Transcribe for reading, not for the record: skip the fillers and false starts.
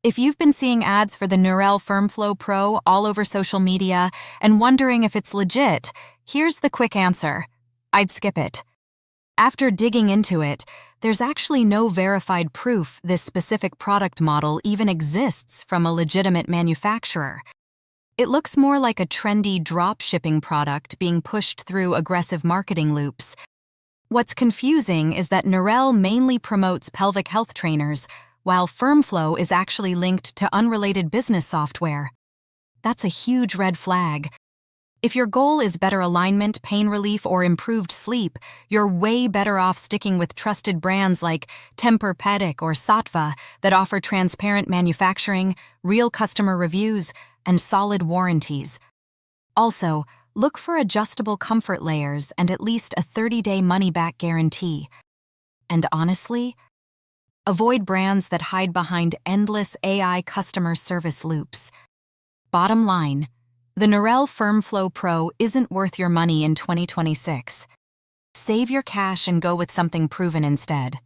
If you've been seeing ads for the Nurelle FirmFlow Pro all over social media and wondering if it's legit, here's the quick answer. I'd skip it. After digging into it, there's actually no verified proof this specific product model even exists from a legitimate manufacturer. It looks more like a trendy drop-shipping product being pushed through aggressive marketing loops. What's confusing is that Nurelle mainly promotes pelvic health trainers, while FirmFlow is actually linked to unrelated business software. That's a huge red flag. If your goal is better alignment, pain relief, or improved sleep, you're way better off sticking with trusted brands like Tempur-Pedic or Sattva that offer transparent manufacturing, real customer reviews, and solid warranties. Also, look for adjustable comfort layers and at least a 30-day money-back guarantee. And honestly, avoid brands that hide behind endless AI customer service loops. Bottom line, the Nurelle FirmFlow Pro isn't worth your money in 2026. Save your cash and go with something proven instead.